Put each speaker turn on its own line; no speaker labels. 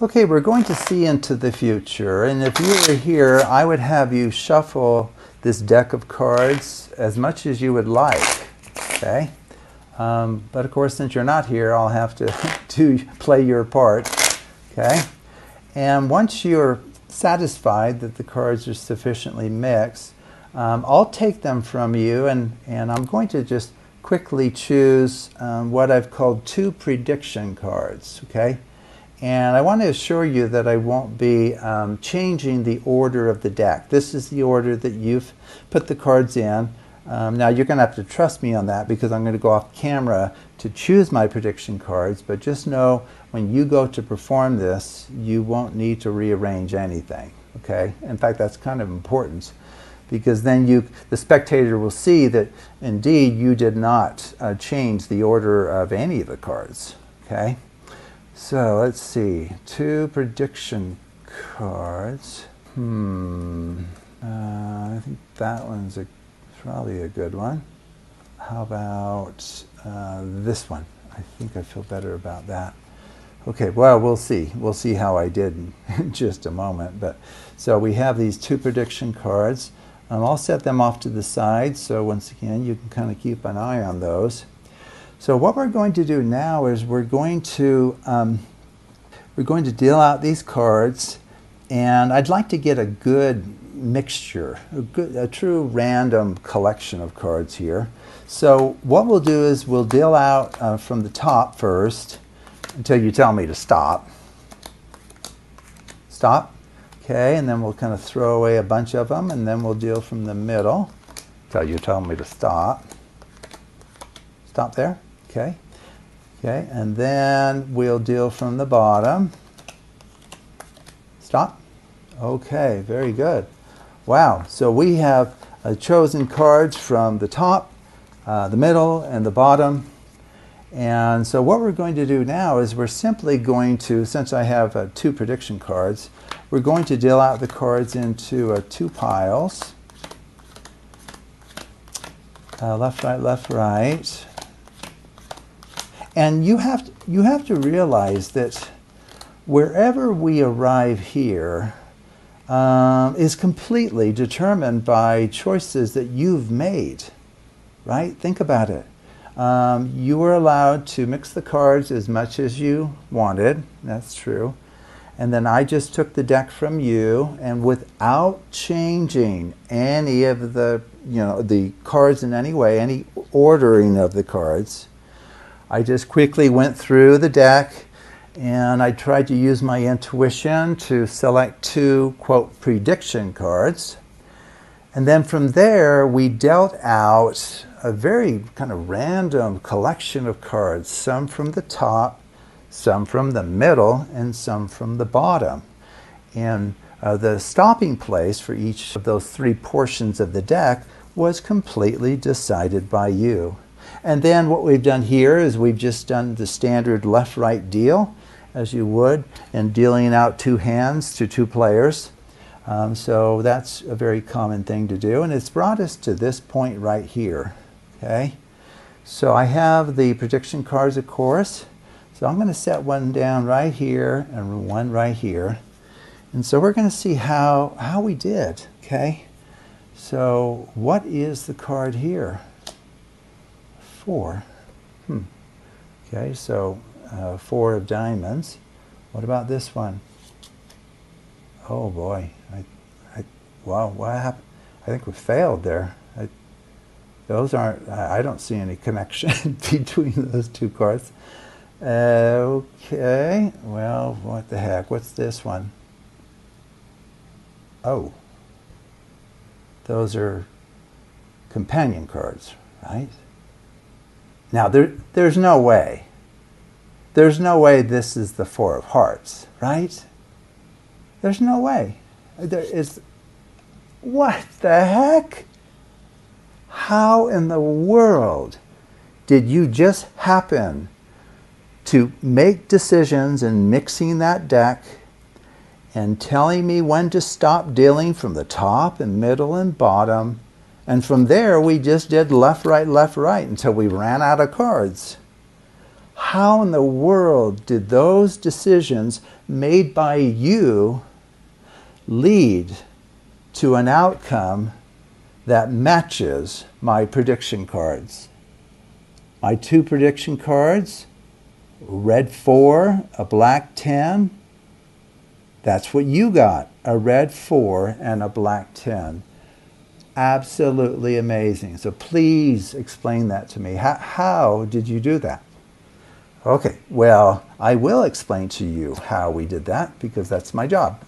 Okay, we're going to see into the future, and if you were here, I would have you shuffle this deck of cards as much as you would like, okay? But of course, since you're not here, I'll have to play your part, okay? And once you're satisfied that the cards are sufficiently mixed, I'll take them from you, and I'm going to just quickly choose what I've called 2 prediction cards, okay? And I want to assure you that I won't be changing the order of the deck. This is the order that you've put the cards in. Now you're going to have to trust me on that because I'm going to go off camera to choose my prediction cards, but just know when you go to perform this, you won't need to rearrange anything, okay? In fact, that's kind of important because then the spectator will see that indeed you did not change the order of any of the cards, okay? So let's see, 2 prediction cards. I think that one's probably a good one. How about this one? I think I feel better about that. Okay, well, we'll see. We'll see how I did in just a moment. But so we have these 2 prediction cards. I'll set them off to the side, so once again, you can kind of keep an eye on those. So what we're going to do now is we're going to deal out these cards, and I'd like to get a good mixture, a true random collection of cards here. So what we'll do is we'll deal out from the top first until you tell me to stop. Stop. Okay, and then we'll kind of throw away a bunch of them, and then we'll deal from the middle until you tell me to stop. Stop there. Okay. Okay, and then we'll deal from the bottom. Stop. Okay, very good. Wow, so we have chosen cards from the top, the middle, and the bottom. And so what we're going to do now is we're simply going to, since I have 2 prediction cards, we're going to deal out the cards into 2 piles. Left, right. And you have to realize that wherever we arrive here is completely determined by choices that you've made, right? Think about it. You were allowed to mix the cards as much as you wanted. That's true. And then I just took the deck from you, and without changing any of the cards in any way, any ordering of the cards, I just quickly went through the deck and I tried to use my intuition to select 2, quote, prediction cards. And then from there, we dealt out a very kind of random collection of cards, some from the top, some from the middle, and some from the bottom. And the stopping place for each of those 3 portions of the deck was completely decided by you. And then what we've done here is we've just done the standard left-right deal, as you would, in dealing out 2 hands to 2 players. So that's a very common thing to do, and it's brought us to this point right here. Okay, so I have the prediction cards, of course. So I'm going to set one down right here and one right here. And so we're going to see how we did. Okay, so what is the card here? 4. Okay, so 4 of diamonds. What about this one? Oh boy, wow, what happened? I think we failed there. Those aren't, I don't see any connection between those 2 cards. Okay, well, what the heck? What's this one? Oh, those are companion cards, right? Now, there's no way. There's no way this is the 4 of hearts, right? There's no way. There is. What the heck? How in the world did you just happen to make decisions in mixing that deck and telling me when to stop dealing from the top and middle and bottom? And from there, we just did left, right, until we ran out of cards. How in the world did those decisions made by you lead to an outcome that matches my prediction cards? My two prediction cards, red 4, a black 10. That's what you got, a red 4 and a black 10. Absolutely amazing. So please explain that to me. How did you do that? Okay, well, I will explain to you how we did that because that's my job.